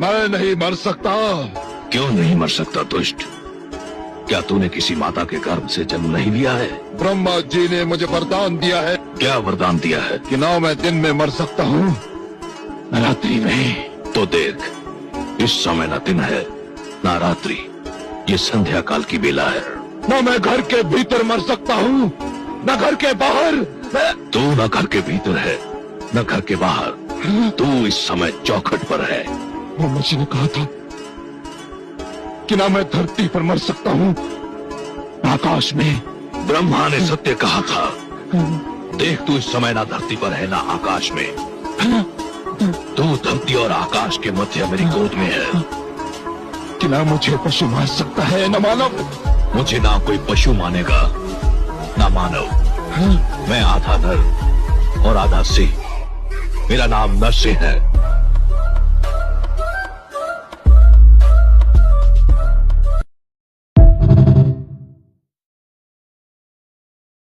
मैं नहीं मर सकता। क्यों नहीं मर सकता दुष्ट? क्या तूने किसी माता के गर्भ से जन्म नहीं लिया है? ब्रह्मा जी ने मुझे वरदान दिया है क्या वरदान दिया है? कि ना मैं दिन में मर सकता हूँ न रात्रि में। तो देख, इस समय न दिन है न रात्रि, ये संध्या काल की बेला है। न मैं घर के भीतर मर सकता हूँ न घर के बाहर। तू न घर के भीतर है न घर के बाहर, तू इस समय चौखट पर है। ब्रह्मा जी ने कहा था कि ना मैं धरती पर मर सकता हूँ न आकाश में। ब्रह्मा ने सत्य कहा था। देख, तू इस समय ना धरती पर है ना आकाश में, तू धरती और आकाश के मध्य मेरी गोद में है। कि ना मुझे पशु मार सकता है न मानव। मुझे ना कोई पशु मानेगा ना मानव। मैं आधा नर और आधा सिंह, मेरा नाम नरसिंह है।